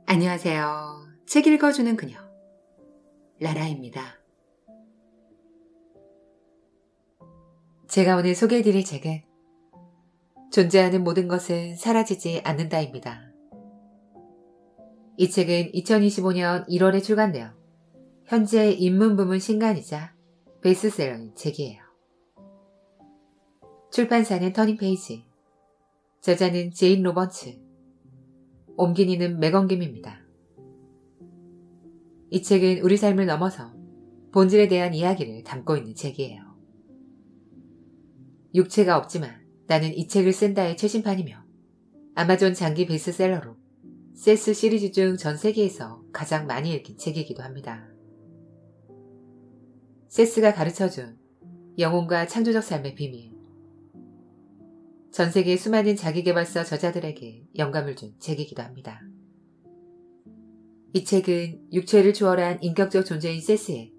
안녕하세요. 책 읽어주는 그녀, 라라입니다. 제가 오늘 소개해드릴 책은 존재하는 모든 것은 사라지지 않는다입니다. 이 책은 2025년 1월에 출간되어 현재 입문 부문 신간이자 베스트셀러인 책이에요. 출판사는 터닝페이지, 저자는 제인 로버츠, 옮긴이는 맥엉김입니다. 이 책은 우리 삶을 넘어서 본질에 대한 이야기를 담고 있는 책이에요. 육체가 없지만 나는 이 책을 쓴다의 최신판이며 아마존 장기 베스트셀러로 세스 시리즈 중 전 세계에서 가장 많이 읽힌 책이기도 합니다. 세스가 가르쳐준 영혼과 창조적 삶의 비밀. 전 세계 수많은 자기계발서 저자들에게 영감을 준 책이기도 합니다. 이 책은 육체를 초월한 인격적 존재인 세스의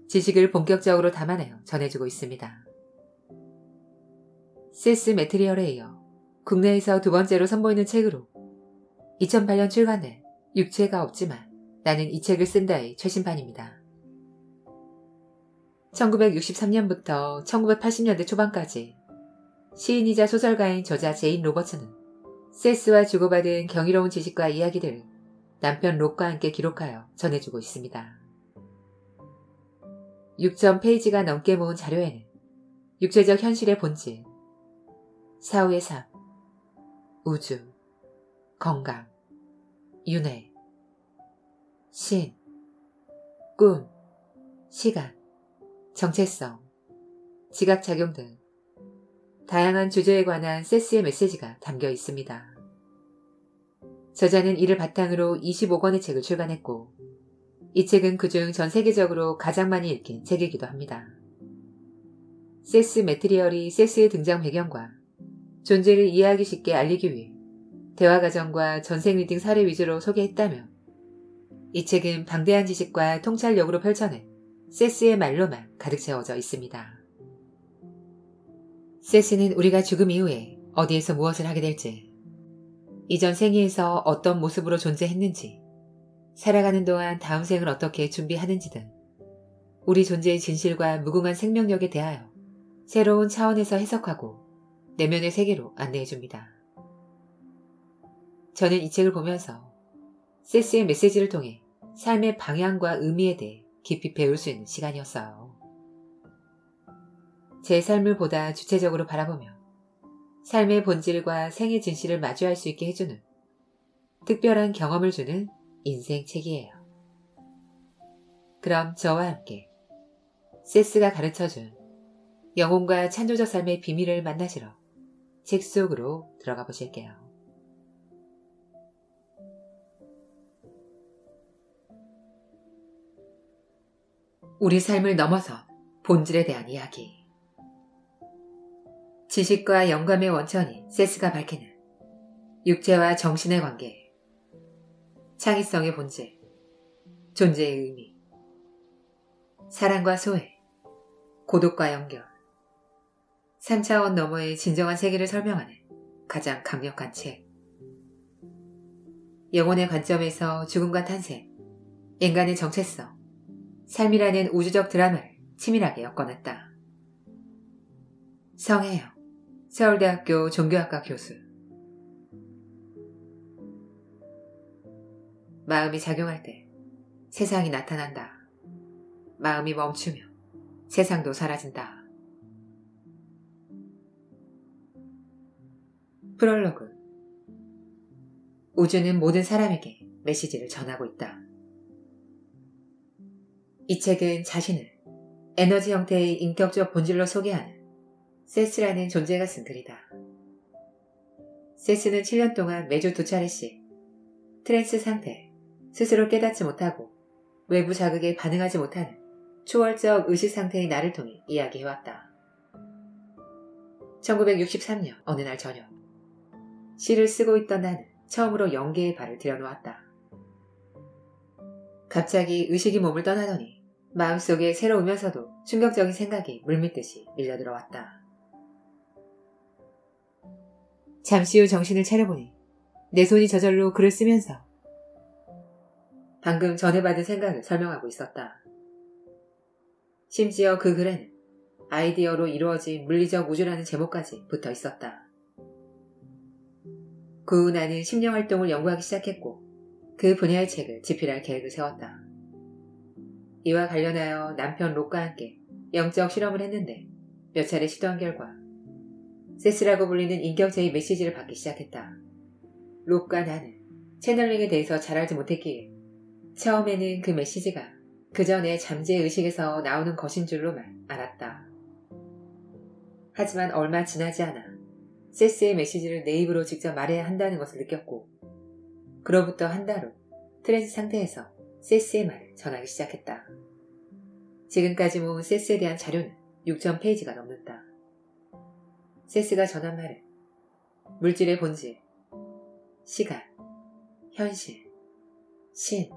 지식을 본격적으로 담아내어 전해주고 있습니다. 세스 매트리얼에 이어 국내에서 두 번째로 선보이는 책으로 2008년 출간된 육체가 없지만 나는 이 책을 쓴다의 최신판입니다. 1963년부터 1980년대 초반까지 시인이자 소설가인 저자 제인 로버츠는 세스와 주고받은 경이로운 지식과 이야기들을 남편 록과 함께 기록하여 전해주고 있습니다. 6,000페이지가 넘게 모은 자료에는 육체적 현실의 본질, 사후의 삶, 우주, 건강, 윤회, 신, 꿈, 시간, 정체성, 지각작용 등 다양한 주제에 관한 세스의 메시지가 담겨 있습니다. 저자는 이를 바탕으로 25권의 책을 출간했고 이 책은 그중 전 세계적으로 가장 많이 읽힌 책이기도 합니다. 세스 매트리얼이 세스의 등장 배경과 존재를 이해하기 쉽게 알리기 위해 대화 과정과 전생 리딩 사례 위주로 소개했다며 이 책은 방대한 지식과 통찰력으로 펼쳐낸 세스의 말로만 가득 채워져 있습니다. 세스는 우리가 죽음 이후에 어디에서 무엇을 하게 될지, 이전 생애에서 어떤 모습으로 존재했는지, 살아가는 동안 다음 생을 어떻게 준비하는지 등 우리 존재의 진실과 무궁한 생명력에 대하여 새로운 차원에서 해석하고 내면의 세계로 안내해줍니다. 저는 이 책을 보면서 세스의 메시지를 통해 삶의 방향과 의미에 대해 깊이 배울 수 있는 시간이었어요. 제 삶을 보다 주체적으로 바라보며 삶의 본질과 생의 진실을 마주할 수 있게 해주는 특별한 경험을 주는 인생 책이에요. 그럼 저와 함께 세스가 가르쳐준 영혼과 창조적 삶의 비밀을 만나시러 책 속으로 들어가 보실게요. 우리 삶을 넘어서 본질에 대한 이야기. 지식과 영감의 원천인 세스가 밝히는 육체와 정신의 관계, 창의성의 본질, 존재의 의미, 사랑과 소외, 고독과 연결, 3차원 너머의 진정한 세계를 설명하는 가장 강력한 책. 영혼의 관점에서 죽음과 탄생, 인간의 정체성, 삶이라는 우주적 드라마를 치밀하게 엮어냈다. 성혜영, 서울대학교 종교학과 교수. 마음이 작용할 때 세상이 나타난다. 마음이 멈추면 세상도 사라진다. 프롤로그. 우주는 모든 사람에게 메시지를 전하고 있다. 이 책은 자신을 에너지 형태의 인격적 본질로 소개하는 세스라는 존재가 쓴 글이다. 세스는 7년 동안 매주 2차례씩 트랜스 상태, 스스로 깨닫지 못하고 외부 자극에 반응하지 못하는 초월적 의식 상태의 나를 통해 이야기해왔다. 1963년 어느 날 저녁, 시를 쓰고 있던 나는 처음으로 연계의 발을 들여놓았다. 갑자기 의식이 몸을 떠나더니 마음속에 새로우면서도 충격적인 생각이 물밀듯이 밀려들어왔다. 잠시 후 정신을 차려보니 내 손이 저절로 글을 쓰면서 방금 전해 받은 생각을 설명하고 있었다. 심지어 그 글에는 아이디어로 이루어진 물리적 우주라는 제목까지 붙어 있었다. 그 후 나는 심령활동을 연구하기 시작했고 그 분야의 책을 집필할 계획을 세웠다. 이와 관련하여 남편 록과 함께 영적 실험을 했는데 몇 차례 시도한 결과 세스라고 불리는 인격체의 메시지를 받기 시작했다. 록과 나는 채널링에 대해서 잘 알지 못했기에 처음에는 그 메시지가 그저 내 잠재의식에서 나오는 것인 줄로만 알았다. 하지만 얼마 지나지 않아 세스의 메시지를 내 입으로 직접 말해야 한다는 것을 느꼈고 그로부터 한 달 후 트랜스 상태에서 세스의 말을 전하기 시작했다. 지금까지 모은 세스에 대한 자료는 6,000페이지가 넘는다. 세스가 전한 말은 물질의 본질, 시간, 현실, 신,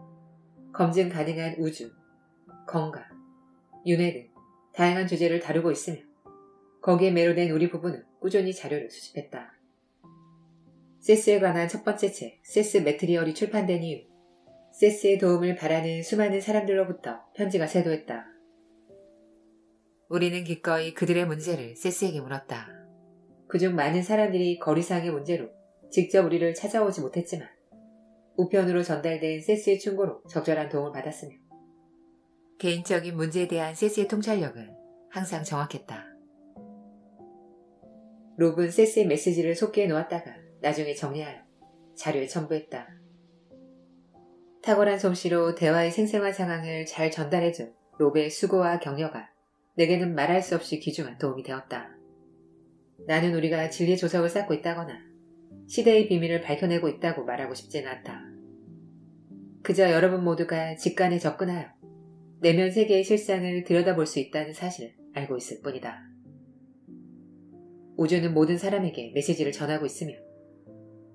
검증 가능한 우주, 건강, 윤회 등 다양한 주제를 다루고 있으며 거기에 매료된 우리 부부는 꾸준히 자료를 수집했다. 세스에 관한 첫 번째 책 세스 매트리얼이 출판된 이후 세스의 도움을 바라는 수많은 사람들로부터 편지가 쇄도했다. 우리는 기꺼이 그들의 문제를 세스에게 물었다. 그중 많은 사람들이 거리상의 문제로 직접 우리를 찾아오지 못했지만 우편으로 전달된 세스의 충고로 적절한 도움을 받았으며 개인적인 문제에 대한 세스의 통찰력은 항상 정확했다. 록은 세스의 메시지를 속기에 놓았다가 나중에 정리하여 자료에 첨부했다. 탁월한 솜씨로 대화의 생생한 상황을 잘 전달해준 록의 수고와 격려가 내게는 말할 수 없이 귀중한 도움이 되었다. 나는 우리가 진리의 조석을 쌓고 있다거나 시대의 비밀을 밝혀내고 있다고 말하고 싶지는 않다. 그저 여러분 모두가 직관에 접근하여 내면 세계의 실상을 들여다볼 수 있다는 사실을 알고 있을 뿐이다. 우주는 모든 사람에게 메시지를 전하고 있으며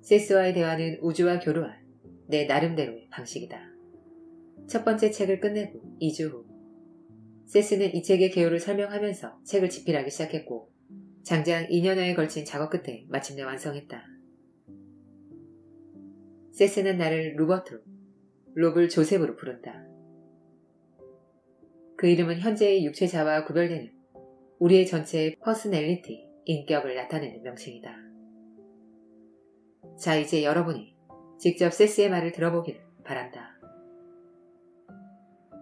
세스와의 대화는 우주와 교류한 내 나름대로의 방식이다. 첫 번째 책을 끝내고 2주 후 세스는 이 책의 개요를 설명하면서 책을 집필하기 시작했고 장장 2년여에 걸친 작업 끝에 마침내 완성했다. 세스는 나를 루버트로, 록을 조셉으로 부른다. 그 이름은 현재의 육체자와 구별되는 우리의 전체의 퍼스널리티, 인격을 나타내는 명칭이다. 자, 이제 여러분이 직접 세스의 말을 들어보기를 바란다.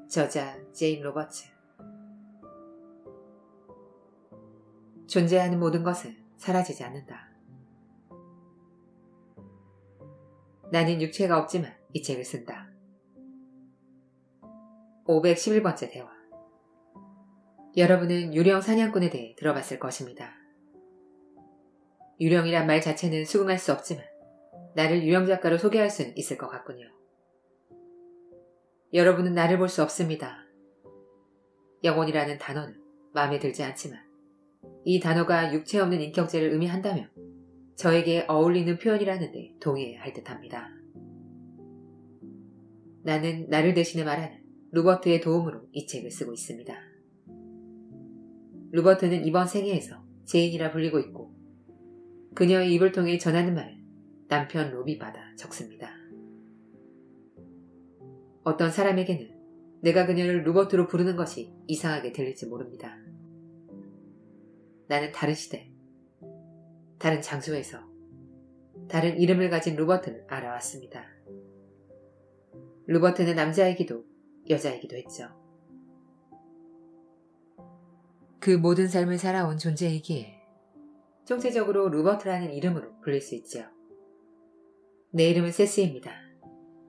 저자 제임 로버츠. 존재하는 모든 것은 사라지지 않는다. 나는 육체가 없지만 이 책을 쓴다. 511번째 대화. 여러분은 유령 사냥꾼에 대해 들어봤을 것입니다. 유령이란 말 자체는 수긍할 수 없지만 나를 유령 작가로 소개할 수는 있을 것 같군요. 여러분은 나를 볼 수 없습니다. 영혼이라는 단어는 마음에 들지 않지만 이 단어가 육체 없는 인격체를 의미한다면 저에게 어울리는 표현이라는 데 동의해야 할 듯합니다. 나는 나를 대신해 말하는 루버트의 도움으로 이 책을 쓰고 있습니다. 루버트는 이번 생애에서 제인이라 불리고 있고 그녀의 입을 통해 전하는 말을 남편 롭이 받아 적습니다. 어떤 사람에게는 내가 그녀를 루버트로 부르는 것이 이상하게 들릴지 모릅니다. 나는 다른 시대, 다른 장소에서 다른 이름을 가진 루버트를 알아왔습니다. 루버트는 남자이기도 여자이기도 했죠. 그 모든 삶을 살아온 존재이기에 총체적으로 루버트라는 이름으로 불릴 수 있죠. 내 이름은 세스입니다.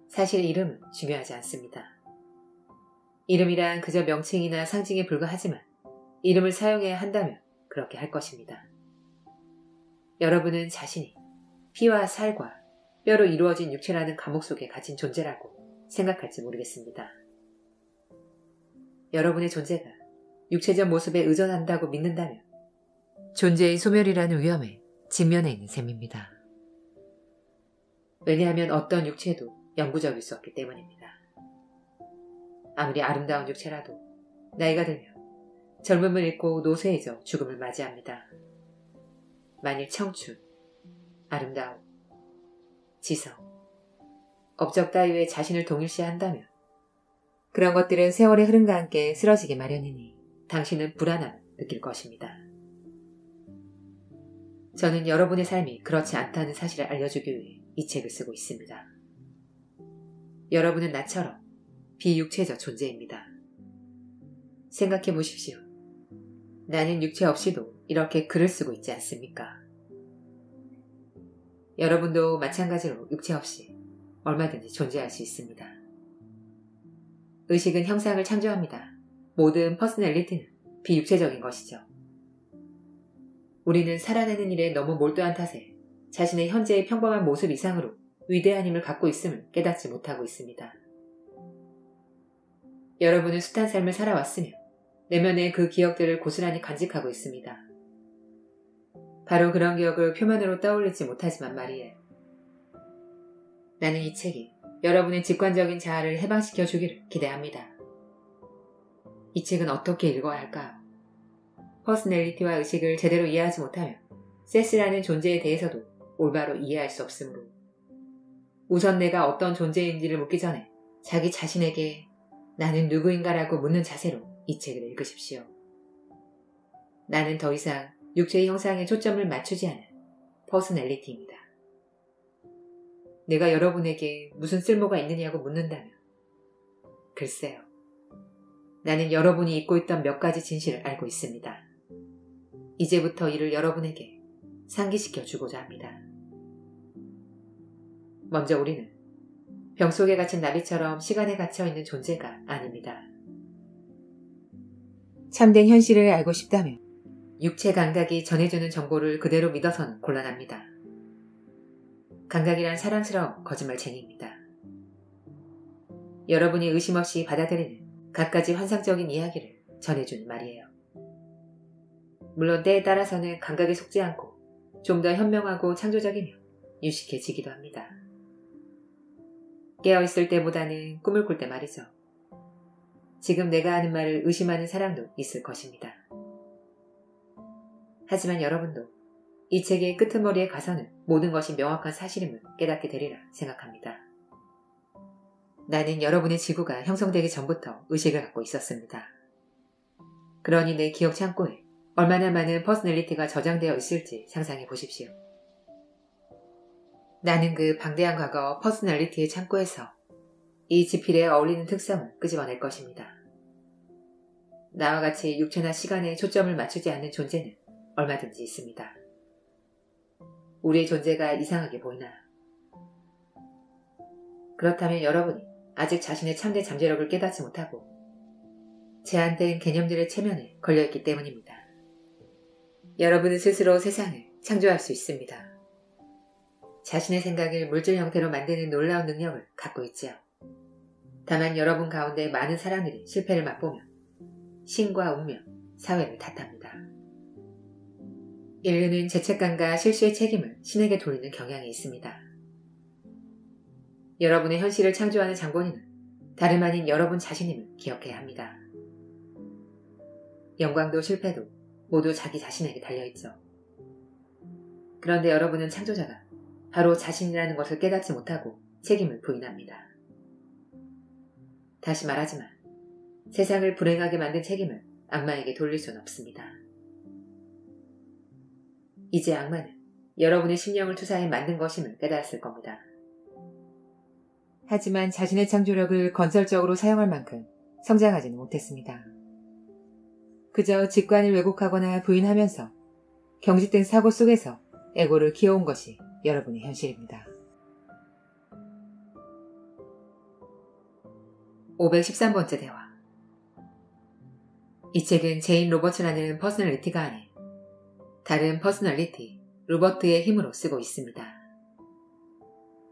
사실 이름은 중요하지 않습니다. 이름이란 그저 명칭이나 상징에 불과하지만 이름을 사용해야 한다면 그렇게 할 것입니다. 여러분은 자신이 피와 살과 뼈로 이루어진 육체라는 감옥 속에 갇힌 존재라고 생각할지 모르겠습니다. 여러분의 존재가 육체적 모습에 의존한다고 믿는다면 존재의 소멸이라는 위험에 직면해 있는 셈입니다. 왜냐하면 어떤 육체도 영구적일 수 없기 때문입니다. 아무리 아름다운 육체라도 나이가 들면 젊음을 잃고 노쇠해져 죽음을 맞이합니다. 만일 청춘, 아름다움, 지성, 업적 따위에 자신을 동일시한다면 그런 것들은 세월의 흐름과 함께 쓰러지기 마련이니 당신은 불안함을 느낄 것입니다. 저는 여러분의 삶이 그렇지 않다는 사실을 알려주기 위해 이 책을 쓰고 있습니다. 여러분은 나처럼 비육체적 존재입니다. 생각해 보십시오. 나는 육체 없이도 이렇게 글을 쓰고 있지 않습니까? 여러분도 마찬가지로 육체 없이 얼마든지 존재할 수 있습니다. 의식은 형상을 창조합니다. 모든 퍼스널리티는 비육체적인 것이죠. 우리는 살아내는 일에 너무 몰두한 탓에 자신의 현재의 평범한 모습 이상으로 위대한 힘을 갖고 있음을 깨닫지 못하고 있습니다. 여러분은 숱한 삶을 살아왔으며 내면의 그 기억들을 고스란히 간직하고 있습니다. 바로 그런 기억을 표면으로 떠올리지 못하지만 말이에요. 나는 이 책이 여러분의 직관적인 자아를 해방시켜 주기를 기대합니다. 이 책은 어떻게 읽어야 할까요? 퍼스널리티와 의식을 제대로 이해하지 못하면 세스라는 존재에 대해서도 올바로 이해할 수 없으므로 우선 내가 어떤 존재인지를 묻기 전에 자기 자신에게 나는 누구인가라고 묻는 자세로 이 책을 읽으십시오. 나는 더 이상 육체의 형상에 초점을 맞추지 않은 퍼스널리티입니다. 내가 여러분에게 무슨 쓸모가 있느냐고 묻는다면 글쎄요. 나는 여러분이 잊고 있던 몇 가지 진실을 알고 있습니다. 이제부터 이를 여러분에게 상기시켜 주고자 합니다. 먼저 우리는 병 속에 갇힌 나비처럼 시간에 갇혀있는 존재가 아닙니다. 참된 현실을 알고 싶다면 육체 감각이 전해주는 정보를 그대로 믿어서는 곤란합니다. 감각이란 사랑스러운 거짓말쟁이입니다. 여러분이 의심 없이 받아들이는 갖가지 환상적인 이야기를 전해주는 말이에요. 물론 때에 따라서는 감각에 속지 않고 좀 더 현명하고 창조적이며 유식해지기도 합니다. 깨어있을 때보다는 꿈을 꿀 때 말이죠. 지금 내가 하는 말을 의심하는 사람도 있을 것입니다. 하지만 여러분도 이 책의 끄트머리에 가서는 모든 것이 명확한 사실임을 깨닫게 되리라 생각합니다. 나는 여러분의 지구가 형성되기 전부터 의식을 갖고 있었습니다. 그러니 내 기억 창고에 얼마나 많은 퍼스널리티가 저장되어 있을지 상상해 보십시오. 나는 그 방대한 과거 퍼스널리티의 창고에서 이 지필에 어울리는 특성을 끄집어낼 것입니다. 나와 같이 육체나 시간에 초점을 맞추지 않는 존재는 얼마든지 있습니다. 우리의 존재가 이상하게 보이나요? 그렇다면 여러분이 아직 자신의 참된 잠재력을 깨닫지 못하고 제한된 개념들의 체면에 걸려있기 때문입니다. 여러분은 스스로 세상을 창조할 수 있습니다. 자신의 생각을 물질 형태로 만드는 놀라운 능력을 갖고 있지요. 다만 여러분 가운데 많은 사람들이 실패를 맛보며 신과 운명, 사회를 탓합니다. 인류는 죄책감과 실수의 책임을 신에게 돌리는 경향이 있습니다. 여러분의 현실을 창조하는 장본인은 다름 아닌 여러분 자신임을 기억해야 합니다. 영광도 실패도 모두 자기 자신에게 달려있죠. 그런데 여러분은 창조자가 바로 자신이라는 것을 깨닫지 못하고 책임을 부인합니다. 다시 말하지만 세상을 불행하게 만든 책임을 악마에게 돌릴 수는 없습니다. 이제 악마는 여러분의 심령을 투사해 만든 것임을 깨달았을 겁니다. 하지만 자신의 창조력을 건설적으로 사용할 만큼 성장하지는 못했습니다. 그저 직관을 왜곡하거나 부인하면서 경직된 사고 속에서 에고를 키워온 것이 여러분의 현실입니다. 513번째 대화. 이 책은 제인 로버츠라는 퍼스널리티가 아닌 다른 퍼스널리티, 로버트의 힘으로 쓰고 있습니다.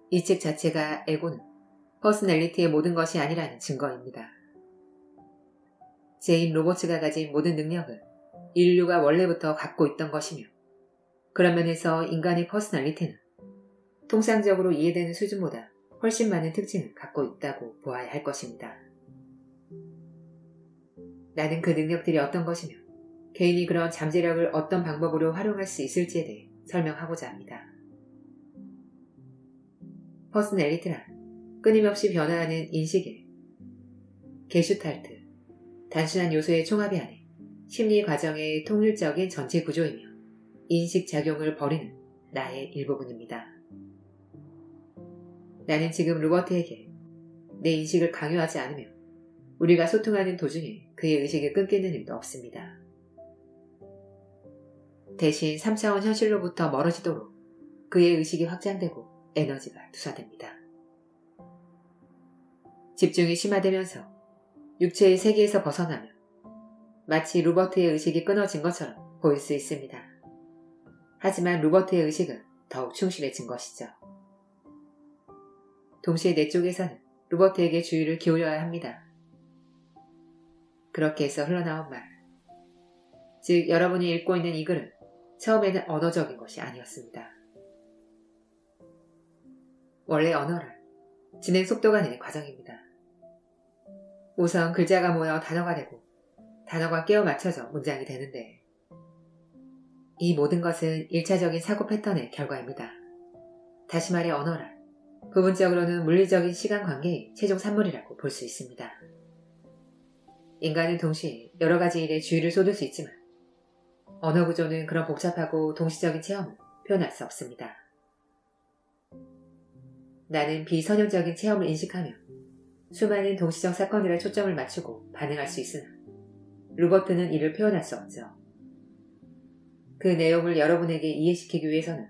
이 책 자체가 에고는 퍼스널리티의 모든 것이 아니라는 증거입니다. 제인 로버츠가 가진 모든 능력을 인류가 원래부터 갖고 있던 것이며 그런 면에서 인간의 퍼스널리티는 통상적으로 이해되는 수준보다 훨씬 많은 특징을 갖고 있다고 보아야 할 것입니다. 나는 그 능력들이 어떤 것이며 개인이 그런 잠재력을 어떤 방법으로 활용할 수 있을지에 대해 설명하고자 합니다. 퍼스널리티란 끊임없이 변화하는 인식의 게슈탈트, 단순한 요소의 총합이 아닌 심리 과정의 통일적인 전체 구조이며 인식작용을 벌이는 나의 일부분입니다. 나는 지금 로버트에게 내 인식을 강요하지 않으며 우리가 소통하는 도중에 그의 의식을 끊기는 일도 없습니다. 대신 3차원 현실로부터 멀어지도록 그의 의식이 확장되고 에너지가 투사됩니다. 집중이 심화되면서 육체의 세계에서 벗어나며 마치 로버트의 의식이 끊어진 것처럼 보일 수 있습니다. 하지만 로버트의 의식은 더욱 충실해진 것이죠. 동시에 내 쪽에서는 로버트에게 주의를 기울여야 합니다. 그렇게 해서 흘러나온 말, 즉 여러분이 읽고 있는 이 글은 처음에는 언어적인 것이 아니었습니다. 원래 언어란 진행 속도가 되는 과정입니다. 우선 글자가 모여 단어가 되고 단어가 끼워 맞춰져 문장이 되는데 이 모든 것은 1차적인 사고 패턴의 결과입니다. 다시 말해 언어란 부분적으로는 물리적인 시간 관계의 최종 산물이라고 볼 수 있습니다. 인간은 동시에 여러 가지 일에 주의를 쏟을 수 있지만 언어 구조는 그런 복잡하고 동시적인 체험을 표현할 수 없습니다. 나는 비선형적인 체험을 인식하며 수많은 동시적 사건들에 초점을 맞추고 반응할 수 있으나 로버트는 이를 표현할 수 없죠. 그 내용을 여러분에게 이해시키기 위해서는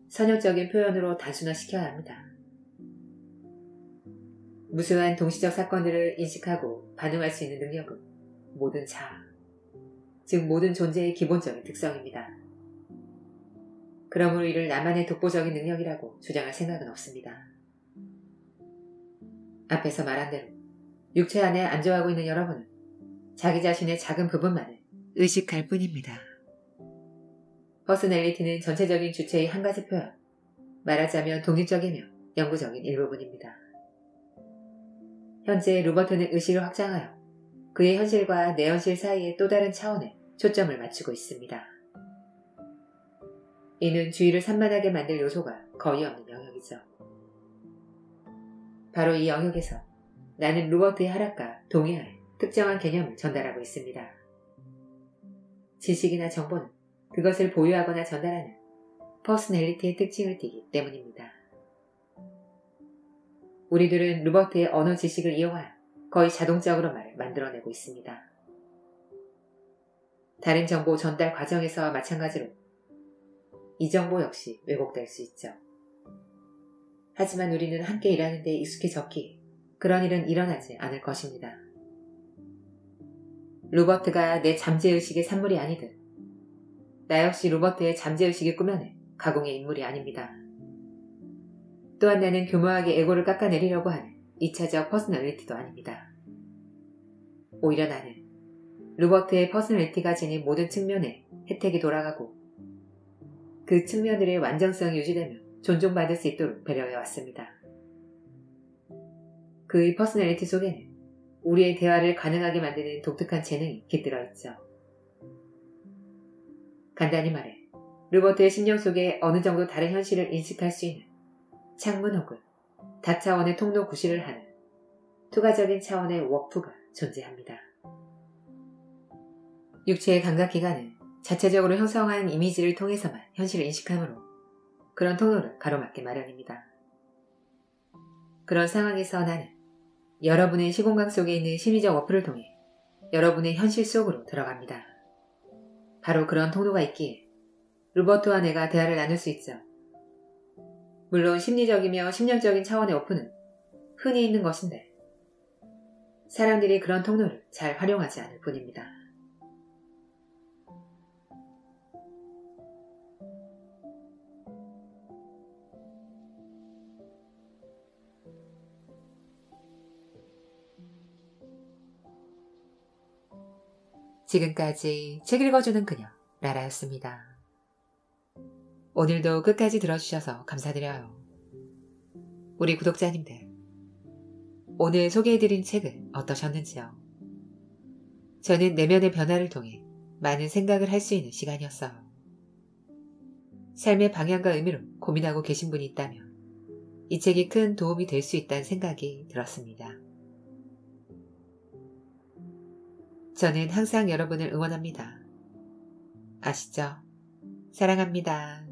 선형적인 표현으로 단순화시켜야 합니다. 무수한 동시적 사건들을 인식하고 반응할 수 있는 능력은 모든 자아, 즉 모든 존재의 기본적인 특성입니다. 그러므로 이를 나만의 독보적인 능력이라고 주장할 생각은 없습니다. 앞에서 말한 대로 육체 안에 안주하고 있는 여러분은 자기 자신의 작은 부분만을 의식할 뿐입니다. 퍼스널리티는 전체적인 주체의 한 가지 표현, 말하자면 독립적이며 영구적인 일부분입니다. 현재 로버트는 의식을 확장하여 그의 현실과 내 현실 사이의 또 다른 차원에 초점을 맞추고 있습니다. 이는 주의를 산만하게 만들 요소가 거의 없는 영역이죠. 바로 이 영역에서 나는 로버트의 하락과 동의하에 특정한 개념을 전달하고 있습니다. 지식이나 정보는 그것을 보유하거나 전달하는 퍼스널리티의 특징을 띠기 때문입니다. 우리들은 로버트의 언어 지식을 이용하여 거의 자동적으로 말을 만들어내고 있습니다. 다른 정보 전달 과정에서와 마찬가지로 이 정보 역시 왜곡될 수 있죠. 하지만 우리는 함께 일하는 데 익숙해졌기에 그런 일은 일어나지 않을 것입니다. 로버트가 내 잠재의식의 산물이 아니듯 나 역시 로버트의 잠재의식을 꾸며낸 가공의 인물이 아닙니다. 또한 나는 교묘하게 에고를 깎아내리려고 하는 2차적 퍼스널리티도 아닙니다. 오히려 나는 로버트의 퍼스널리티가 지닌 모든 측면에 혜택이 돌아가고 그 측면들의 완전성이 유지되며 존중받을 수 있도록 배려해왔습니다. 그의 퍼스널리티 속에는 우리의 대화를 가능하게 만드는 독특한 재능이 깃들어 있죠. 간단히 말해 로버트의 심령 속에 어느 정도 다른 현실을 인식할 수 있는 창문 혹은 다차원의 통로 구실을 하는 투과적인 차원의 워프가 존재합니다. 육체의 감각기관은 자체적으로 형성한 이미지를 통해서만 현실을 인식하므로 그런 통로를 가로막기 마련입니다. 그런 상황에서 나는 여러분의 시공간 속에 있는 심리적 워프를 통해 여러분의 현실 속으로 들어갑니다. 바로 그런 통로가 있기에 로버트와 내가 대화를 나눌 수 있죠. 물론 심리적이며 심령적인 차원의 워프는 흔히 있는 것인데 사람들이 그런 통로를 잘 활용하지 않을 뿐입니다. 지금까지 책 읽어주는 그녀 라라였습니다. 오늘도 끝까지 들어주셔서 감사드려요. 우리 구독자님들, 오늘 소개해드린 책은 어떠셨는지요? 저는 내면의 변화를 통해 많은 생각을 할 수 있는 시간이었어요. 삶의 방향과 의미로 고민하고 계신 분이 있다면 이 책이 큰 도움이 될 수 있다는 생각이 들었습니다. 저는 항상 여러분을 응원합니다. 아시죠? 사랑합니다.